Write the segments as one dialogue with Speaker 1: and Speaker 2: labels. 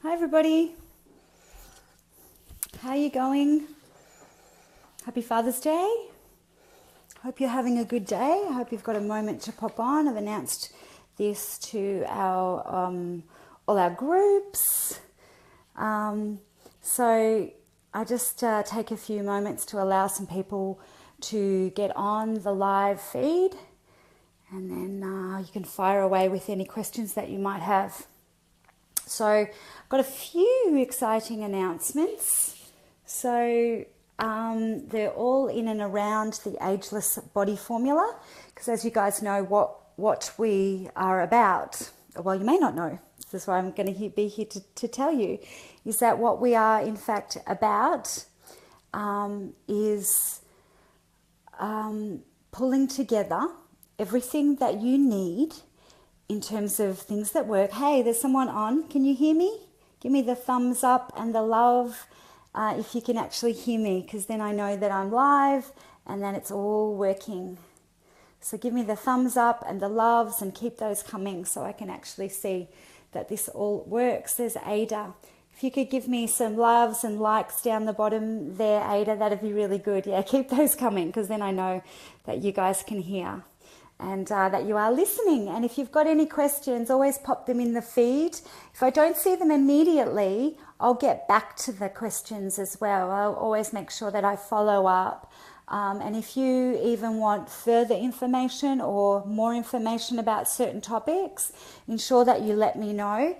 Speaker 1: Hi everybody. How are you going? Happy Father's Day. Hope you're having a good day. I hope you've got a moment to pop on. I've announced this to our all our groups. So I just take a few moments to allow some people to get on the live feed, and then you can fire away with any questions that you might have. So I've got a few exciting announcements. So they're all in and around the Ageless Body Formula, because as you guys know what we are about, well, you may not know, this is why I'm going to be here to tell you, is that what we are in fact about is pulling together everything that you need in terms of things that work. Hey, there's someone on. Can you hear me? Give me the thumbs up and the love if you can actually hear me, because then I know that I'm live and then it's all working. So give me the thumbs up and the loves and keep those coming so I can actually see that this all works. There's Ada. If you could give me some loves and likes down the bottom there, Ada, that'd be really good. Yeah, keep those coming, because then I know that you guys can hear and that you are listening. And if you've got any questions, always pop them in the feed. If I don't see them immediately, I'll get back to the questions as well. I'll always make sure that I follow up. And if you even want further information or more information about certain topics, ensure that you let me know.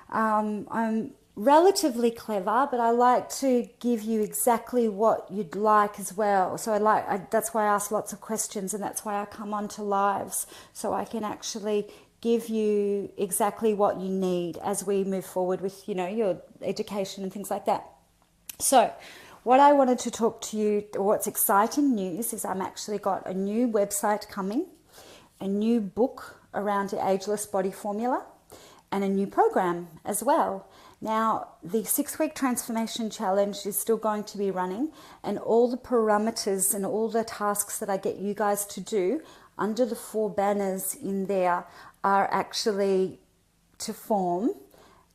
Speaker 1: I'm relatively clever, but I like to give you exactly what you'd like as well. So that's why I ask lots of questions, and that's why I come on to lives, so I can actually give you exactly what you need as we move forward with, your education and things like that. So what I wanted to talk to you, or what's exciting news, is I'm actually got a new website coming, a new book around the Ageless Body Formula, and a new program as well. Now, the 6-week transformation challenge is still going to be running, and all the parameters and all the tasks that I get you guys to do under the 4 banners in there are actually to form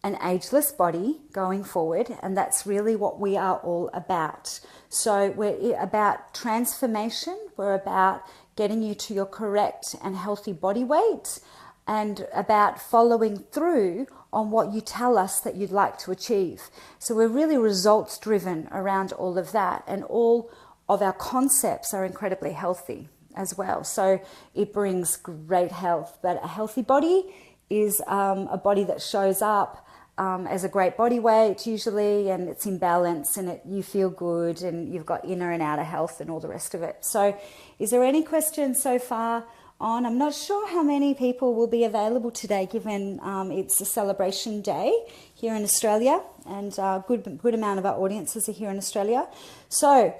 Speaker 1: an ageless body going forward, and that's really what we are all about. So we're about transformation, we're about getting you to your correct and healthy body weight, and about following through on what you tell us that you'd like to achieve. So we're really results driven around all of that, and all of our concepts are incredibly healthy as well. So it brings great health, but a healthy body is a body that shows up as a great body weight usually, and it's in balance, and you feel good, and you've got inner and outer health and all the rest of it. So is there any questions so far on? I'm not sure how many people will be available today, given it's a celebration day here in Australia, and a good amount of our audiences are here in Australia. So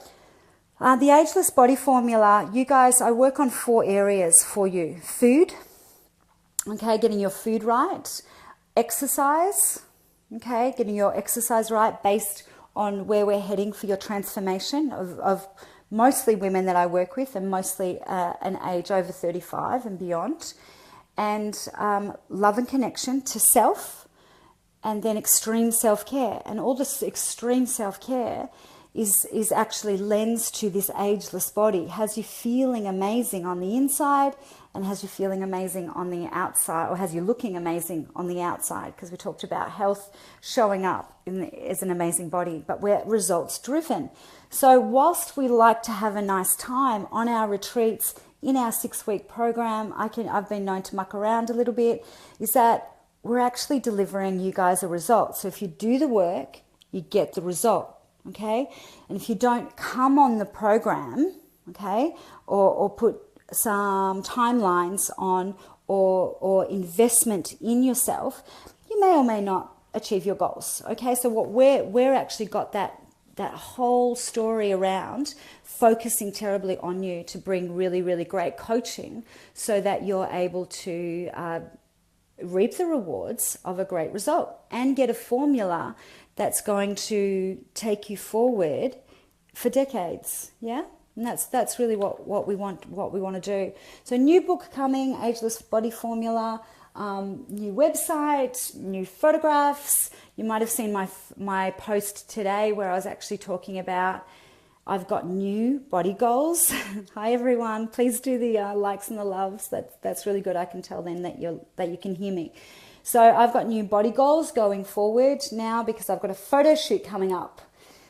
Speaker 1: the Ageless Body Formula, you guys, I work on 4 areas for you. Food, okay, getting your food right. Exercise, okay, getting your exercise right based on where we're heading for your transformation of mostly women that I work with, and mostly an age over 35 and beyond. And love and connection to self, and then extreme self-care. And all this extreme self-care is actually lends to this ageless body, has you feeling amazing on the inside, and has you feeling amazing on the outside, or has you looking amazing on the outside, because we talked about health showing up as an amazing body, but we're results driven. So whilst we like to have a nice time on our retreats, in our 6-week program, I've been known to muck around a little bit, is that we're actually delivering you guys a result. So if you do the work, you get the result, okay? And if you don't come on the program, okay, or put some timelines on, or investment in yourself, you may or may not achieve your goals, okay? So what we're actually got that whole story around focusing terribly on you to bring really, really great coaching, so that you're able to reap the rewards of a great result and get a formula that's going to take you forward for decades, yeah? And that's really what we want to do. So new book coming, Ageless Body Formula. new website, new photographs. You might have seen my post today where I was actually talking about I've got new body goals. Hi everyone, please do the likes and the loves. That's really good. I can tell then that you can hear me. So I've got new body goals going forward now because I've got a photo shoot coming up.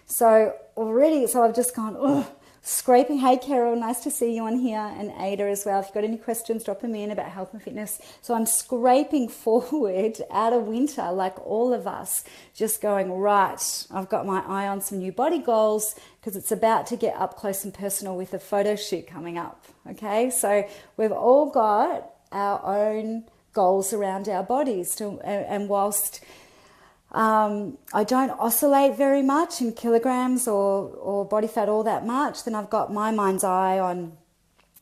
Speaker 1: So I've just gone, scraping. Hey Carol, nice to see you on here, and Ada as well. If you've got any questions, drop them in about health and fitness. So I'm scraping forward out of winter like all of us, just going, right, I've got my eye on some new body goals because it's about to get up close and personal with a photo shoot coming up. Okay, so we've all got our own goals around our bodies and whilst I don't oscillate very much in kilograms or body fat all that much, then I've got my mind's eye on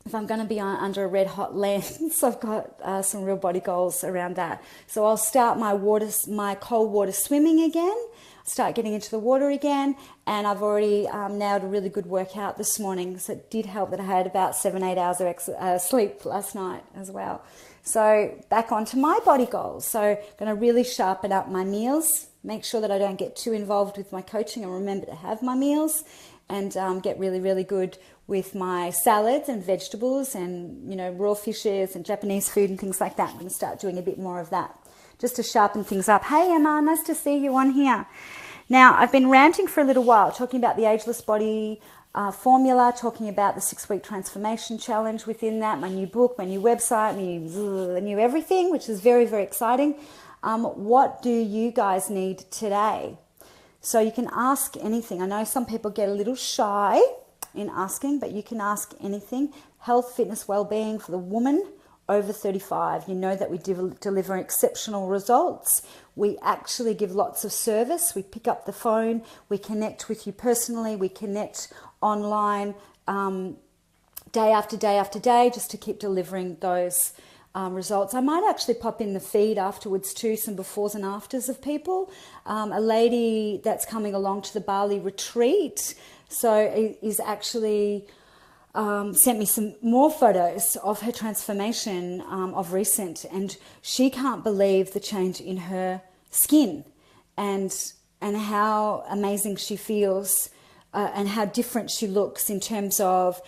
Speaker 1: if I'm going to be under a red hot lens. I've got some real body goals around that. So I'll start my cold water swimming again, start getting into the water again, and I've already nailed a really good workout this morning, so it did help that I had about 7-8 hours of sleep last night as well. So back onto my body goals. So I'm going to really sharpen up my meals, make sure that I don't get too involved with my coaching and remember to have my meals, and get really, really good with my salads and vegetables and, raw fishes and Japanese food and things like that. I'm going to start doing a bit more of that just to sharpen things up. Hey Emma, nice to see you on here. Now, I've been ranting for a little while, talking about the Ageless Body formula, talking about the 6-week transformation challenge within that, my new book, my new website, my new everything, which is very, very exciting. What do you guys need today? So you can ask anything. I know some people get a little shy in asking, but you can ask anything. Health, fitness, well-being for the woman over 35. You know that we deliver exceptional results. We actually give lots of service. We pick up the phone. We connect with you personally. We connect online day after day after day just to keep delivering those results. I might actually pop in the feed afterwards too, some befores and afters of people. A lady that's coming along to the Bali retreat, so is actually sent me some more photos of her transformation of recent, and she can't believe the change in her skin and how amazing she feels and how different she looks in terms of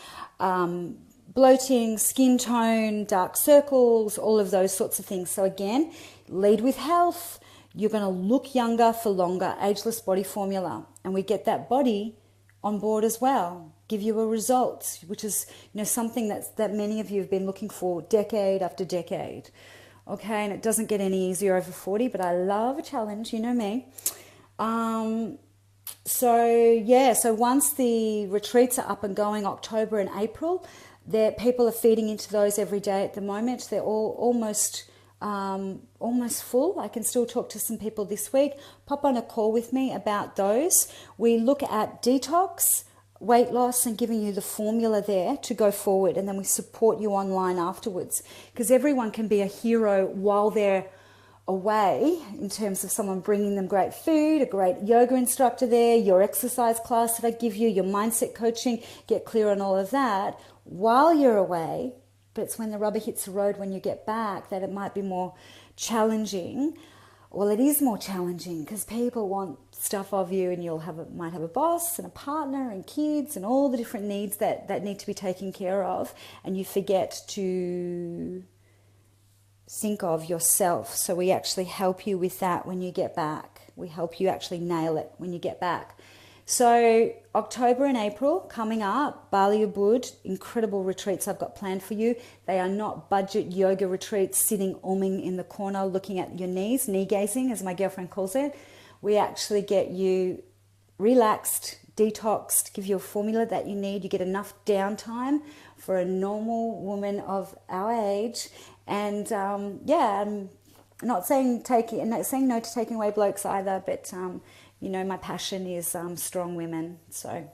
Speaker 1: bloating, skin tone, dark circles, all of those sorts of things. So again, lead with health. You're going to look younger for longer. Ageless Body formula, and we get that body on board as well. Give you a result, which is something that many of you have been looking for decade after decade. Okay, and it doesn't get any easier over 40, but I love a challenge. You know me. So once the retreats are up and going, October and April, people are feeding into those every day at the moment. They're all almost full. I can still talk to some people this week. Pop on a call with me about those. We look at detox, weight loss, and giving you the formula there to go forward, and then we support you online afterwards, because everyone can be a hero while they're away, in terms of someone bringing them great food, a great yoga instructor there, your exercise class that I give you, your mindset coaching, get clear on all of that while you're away. But it's when the rubber hits the road, when you get back, that it might be more challenging. Well, it is more challenging because people want stuff of you, and might have a boss and a partner and kids and all the different needs that need to be taken care of, and you forget to think of yourself. So we actually help you with that when you get back. We help you actually nail it when you get back. So October and April coming up, Bali Ubud, incredible retreats I've got planned for you. They are not budget yoga retreats, sitting umming in the corner looking at your knees, knee gazing as my girlfriend calls it. We actually get you relaxed, detoxed, give you a formula that you need. You get enough downtime for a normal woman of our age. And I'm not saying no to taking away blokes either, but my passion is strong women. So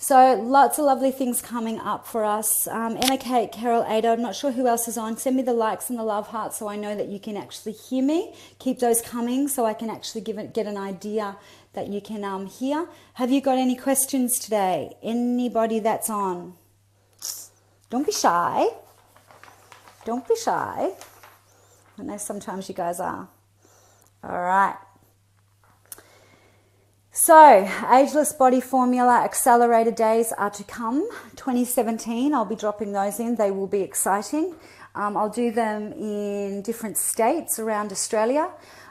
Speaker 1: lots of lovely things coming up for us. Emma, Kate, Carol, Ada, I'm not sure who else is on. Send me the likes and the love hearts so I know that you can actually hear me. Keep those coming so I can actually get an idea that you can hear. Have you got any questions today? Anybody that's on? Don't be shy. Don't be shy. I know sometimes you guys are. All right. So, Ageless Body Formula Accelerator Days are to come. 2017, I'll be dropping those in. They will be exciting. I'll do them in different states around Australia,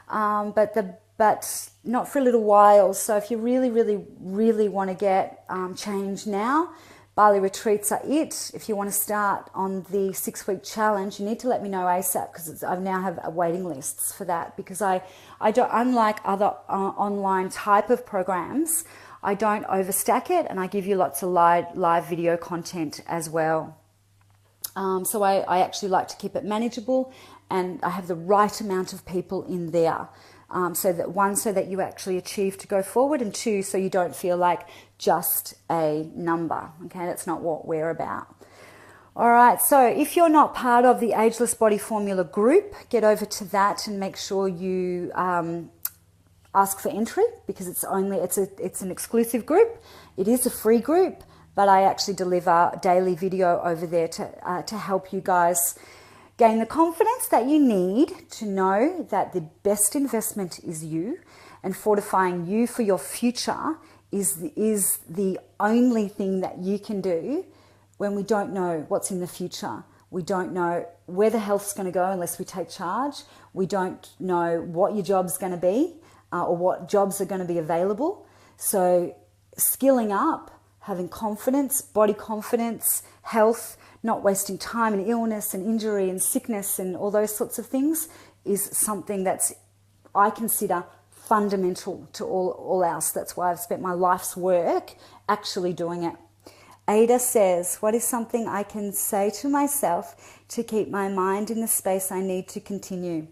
Speaker 1: but not for a little while. So if you really, really, really want to get change now, Bali retreats are it. If you want to start on the 6-week challenge, you need to let me know ASAP, because I now have waiting lists for that, because I don't, unlike other online type of programs, I don't overstack it, and I give you lots of live video content as well. So I actually like to keep it manageable, and I have the right amount of people in there. So that you actually achieve to go forward, and 2, so you don't feel like just a number. Okay, that's not what we're about. All right, so if you're not part of the Ageless Body Formula group, get over to that and make sure you ask for entry, because it's an exclusive group. It is a free group, but I actually deliver daily video over there to help you guys gain the confidence that you need to know that the best investment is you, and fortifying you for your future is the only thing that you can do when we don't know what's in the future. We don't know where the health's going to go unless we take charge. We don't know what your job's going to be or what jobs are going to be available. So skilling up, having confidence, body confidence, health, not wasting time in illness and injury and sickness and all those sorts of things is something that's, I consider, fundamental to all else. That's why I've spent my life's work actually doing it. Ada says, what is something I can say to myself to keep my mind in the space I need to continue?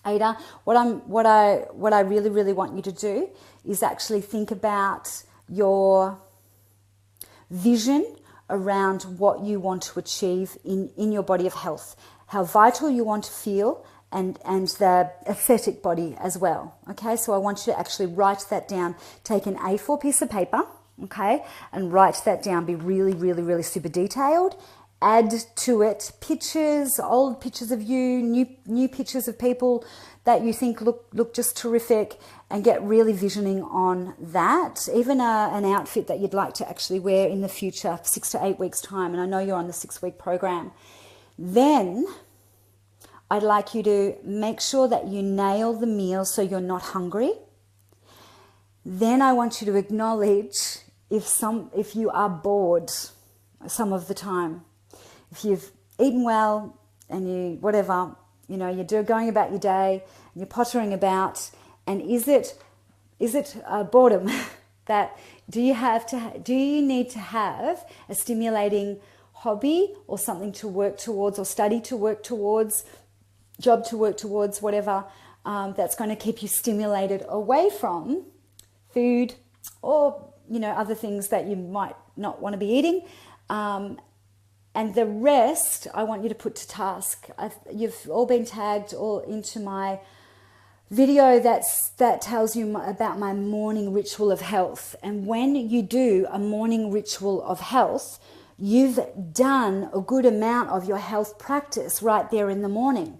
Speaker 1: Ada, what I really, really want you to do is actually think about your vision around what you want to achieve in your body of health, how vital you want to feel, and the aesthetic body as well. Okay, so I want you to actually write that down. Take an A4 piece of paper, okay, and write that down. Be really, really, really super detailed. Add to it pictures, old pictures of you, new pictures of people that you think look just terrific, and get really visioning on that. Even an outfit that you'd like to actually wear in the future, 6 to 8 weeks time, and I know you're on the 6-week program. Then I'd like you to make sure that you nail the meal so you're not hungry. Then I want you to acknowledge if you are bored some of the time. If you've eaten well and you're going about your day and you're pottering about, and is it boredom that do you need to have a stimulating hobby or something to work towards, or study to work towards, job to work towards, whatever, that's going to keep you stimulated away from food or other things that you might not want to be eating. And the rest, I want you to put to task. You've all been tagged all into my video that tells you about my morning ritual of health. And when you do a morning ritual of health, you've done a good amount of your health practice right there in the morning.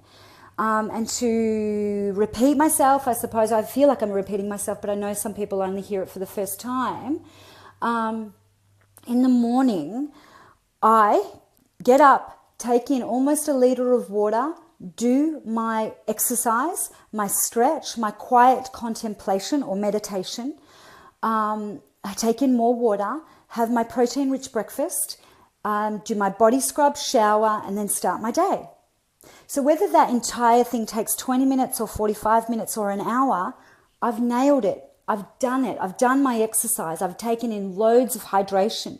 Speaker 1: And to repeat myself, I suppose I feel like I'm repeating myself, but I know some people only hear it for the first time. In the morning, I get up, take in almost a litre of water, do my exercise, my stretch, my quiet contemplation or meditation. I take in more water, have my protein-rich breakfast, do my body scrub, shower, and then start my day. So whether that entire thing takes 20 minutes or 45 minutes or an hour, I've nailed it. I've done it. I've done my exercise. I've taken in loads of hydration.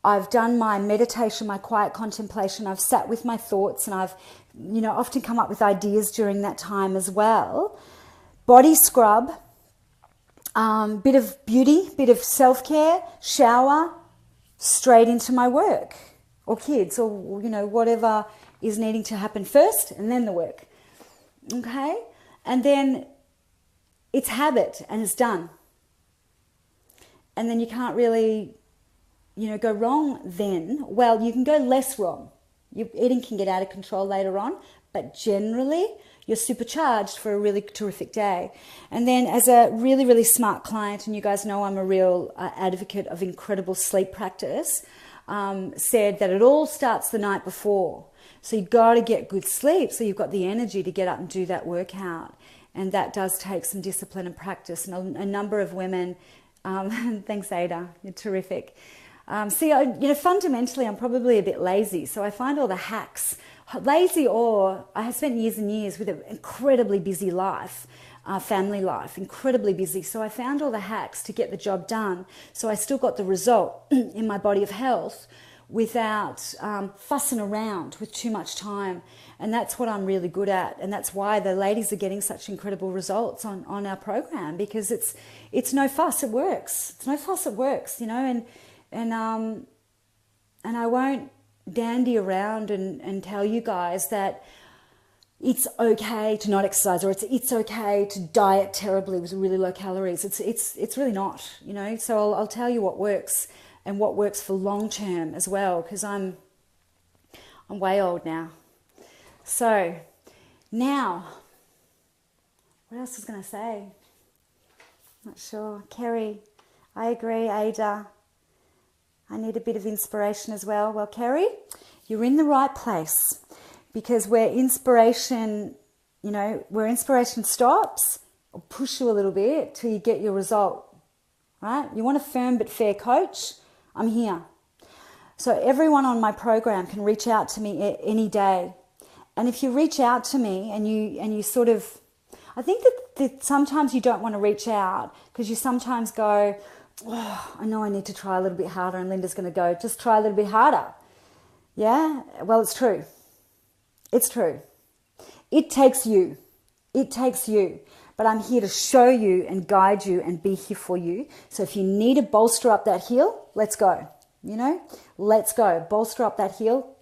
Speaker 1: I've done my meditation, my quiet contemplation. I've sat with my thoughts, and I've, often come up with ideas during that time as well. Body scrub, bit of beauty, bit of self-care, shower, straight into my work or kids or, whatever is needing to happen first, and then the work. Okay? And then it's habit and it's done. And then you can't really go wrong then. Well, you can go less wrong. Your eating can get out of control later on, but generally you're supercharged for a really terrific day. And then as a really, really smart client, and you guys know I'm a real advocate of incredible sleep practice, said that it all starts the night before. So you've got to get good sleep so you've got the energy to get up and do that workout. And that does take some discipline and practice. And a number of women, thanks Ada, you're terrific. Fundamentally I'm probably a bit lazy. So I find all the hacks, lazy, or I have spent years and years with an incredibly busy life, family life, incredibly busy. So I found all the hacks to get the job done. So I still got the result in my body of health without fussing around with too much time. And that's what I'm really good at. And that's why the ladies are getting such incredible results on our program, because it's no fuss, it works. It's no fuss, it works, and I won't dandy around and tell you guys that it's okay to not exercise, or it's okay to diet terribly with really low calories. It's really not, So I'll tell you what works, and what works for long term as well, because I'm way old now. So now, what else was I going to say? Not sure. Kerry, I agree. Ada, I need a bit of inspiration as well. Well, Kerry, you're in the right place, because where inspiration stops, I'll push you a little bit till you get your result, right? You want a firm but fair coach? I'm here. So everyone on my program can reach out to me any day. And if you reach out to me and you sort of, I think that sometimes you don't want to reach out because you sometimes go, oh, I know I need to try a little bit harder, and Linda's going to go, just try a little bit harder. Yeah? Well, it's true. It's true. It takes you. It takes you. But I'm here to show you and guide you and be here for you. So if you need to bolster up that heel, let's go. Let's go. Bolster up that heel.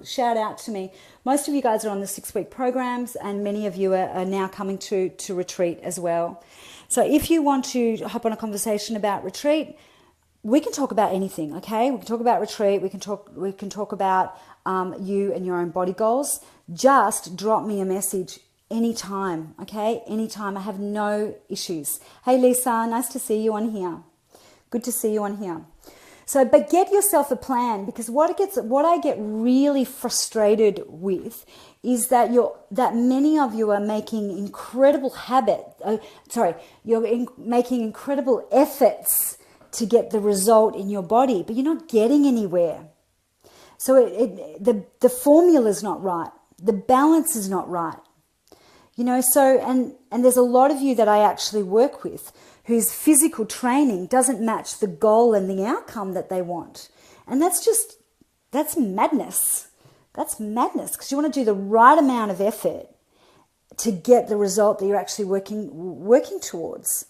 Speaker 1: Shout out to me. Most of you guys are on the 6-week programs, and many of you are now coming to retreat as well. So if you want to hop on a conversation about retreat, we can talk about anything, okay? We can talk about retreat. We can talk about you and your own body goals. Just drop me a message anytime, okay? Anytime. I have no issues. Hey, Lisa, nice to see you on here. Good to see you on here. So, but get yourself a plan, because what I get really frustrated with is that many of you are making incredible making incredible efforts to get the result in your body, but you're not getting anywhere. So the formula is not right. The balance is not right. So, and there's a lot of you that I actually work with whose physical training doesn't match the goal and the outcome that they want. And that's madness. That's madness, because you want to do the right amount of effort to get the result that you're actually working towards.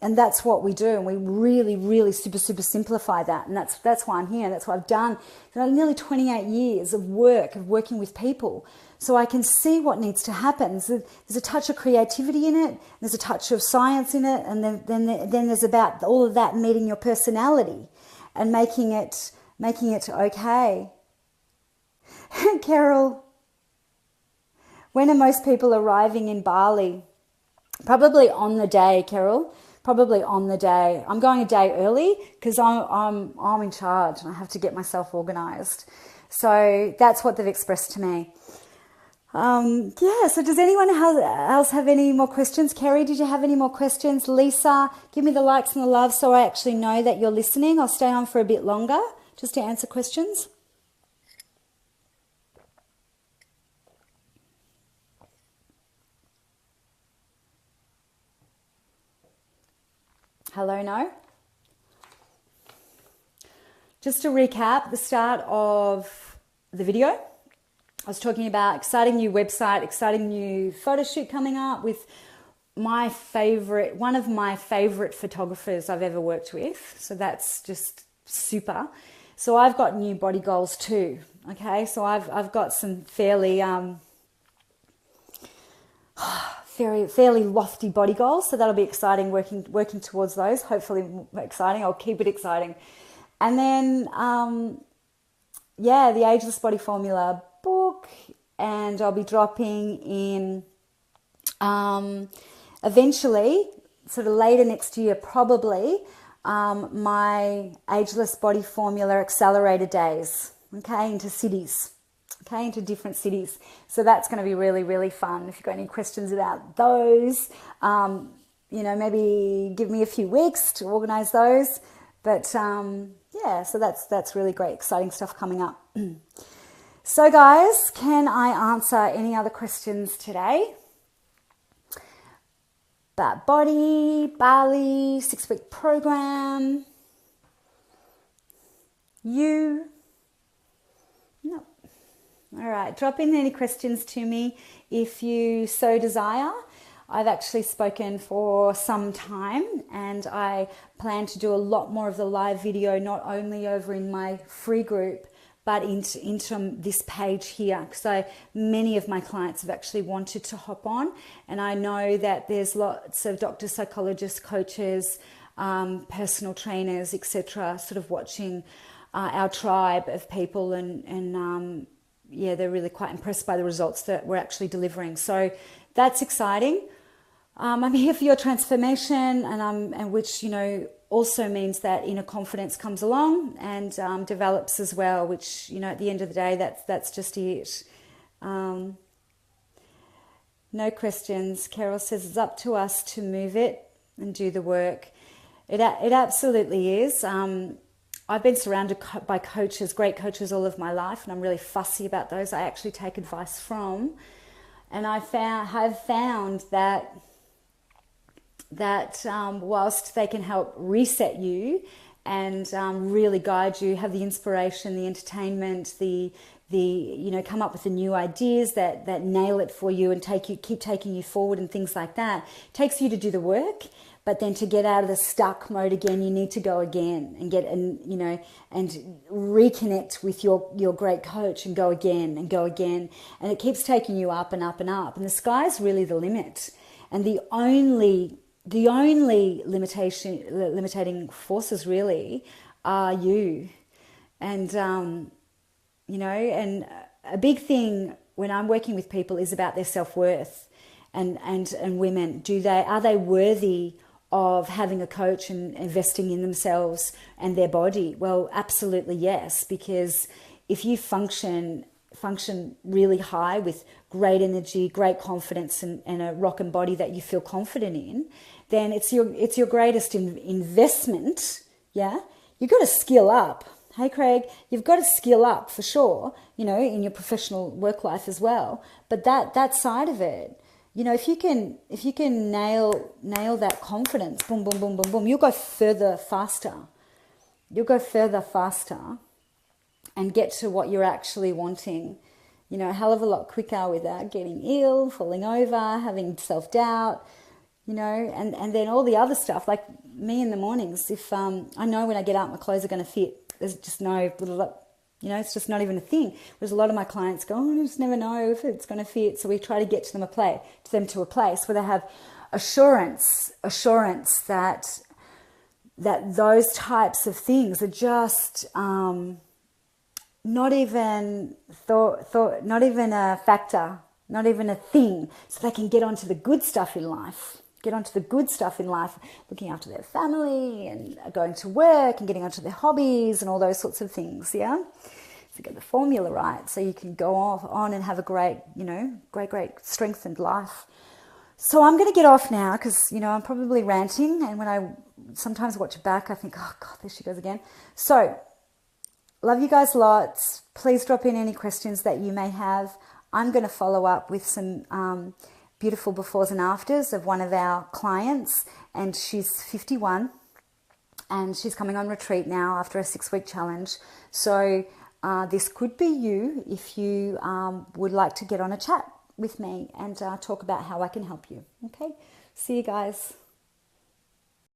Speaker 1: And that's what we do. And we really, really super simplify that. And that's why I'm here. That's what I've done. Nearly 28 years of working with people. So I can see what needs to happen. There's a touch of creativity in it. There's a touch of science in it. And then there's about all of that meeting your personality and making it okay. Carol, when are most people arriving in Bali? Probably on the day, Carol. Probably on the day. I'm going a day early because I'm in charge and I have to get myself organised. So that's what they've expressed to me. So does anyone else have any more questions? Kerry, did you have any more questions? Lisa, give me the likes and the love so I actually know that you're listening. I'll stay on for a bit longer just to answer questions. Hello, no? Just to recap the start of the video, I was talking about exciting new website, exciting new photo shoot coming up with one of my favorite photographers I've ever worked with. So that's just super. So I've got new body goals too. Okay, so I've got some fairly lofty body goals, so that'll be exciting working towards those. Hopefully exciting. I'll keep it exciting. And then the Ageless Body Formula book and I'll be dropping in eventually, sort of later next year probably, my Ageless Body Formula Accelerator Days, okay, into cities, okay, into different cities. So that's going to be really, really fun. If you've got any questions about those, maybe give me a few weeks to organize those. But yeah, so that's really great, exciting stuff coming up. So guys, can I answer any other questions today? About body, Bali, 6-week program, you? No. All right, drop in any questions to me if you so desire. I've actually spoken for some time, and I plan to do a lot more of the live video, not only over in my free group, but into this page here, because many of my clients have actually wanted to hop on, and I know that there's lots of doctors, psychologists, coaches, personal trainers, etc., sort of watching our tribe of people, and yeah, they're really quite impressed by the results that we're actually delivering. So that's exciting. I'm here for your transformation, and which also means that inner confidence comes along and develops as well, which, at the end of the day, that's just it. No questions. Carol says it's up to us to move it and do the work. It absolutely is. I've been surrounded by coaches, great coaches all of my life, and I'm really fussy about those I actually take advice from. And have found that whilst they can help reset you and really guide you, have the inspiration, the entertainment, the come up with the new ideas that nail it for you and keep taking you forward and things like that, it takes you to do the work. But then to get out of the stuck mode again, you need to go again and and reconnect with your great coach and go again, and it keeps taking you up and up and up, and the sky's really the limit. And the only limiting forces really are you. And and a big thing when I'm working with people is about their self-worth, and women, are they worthy of having a coach and investing in themselves and their body? Well, absolutely yes, because if you function really high with great energy, great confidence, and a rockin' body that you feel confident in, then it's your greatest investment. Yeah, you've got to skill up. Hey Craig, you've got to skill up for sure, in your professional work life as well. But that side of it, if you can nail that confidence, boom, boom, boom, boom, boom, you'll go further faster. And get to what you're actually wanting, a hell of a lot quicker without getting ill, falling over, having self-doubt, and then all the other stuff, like me in the mornings. If I know when I get up, my clothes are going to fit. There's just no it's just not even a thing. Whereas a lot of my clients go, I just never know if it's going to fit. So we try to get them to a place where they have assurance that those types of things are just not even not even a factor, not even a thing. So they can get onto the good stuff in life. Looking after their family and going to work and getting onto their hobbies and all those sorts of things, yeah? So get the formula right so you can go on and have a great strengthened life. So I'm going to get off now because, I'm probably ranting, and when I sometimes watch it back, I think, oh God, there she goes again. So, love you guys lots. Please drop in any questions that you may have. I'm going to follow up with some beautiful befores and afters of one of our clients, and she's 51 and she's coming on retreat now after a 6-week challenge. So this could be you if you would like to get on a chat with me and talk about how I can help you. Okay, see you guys.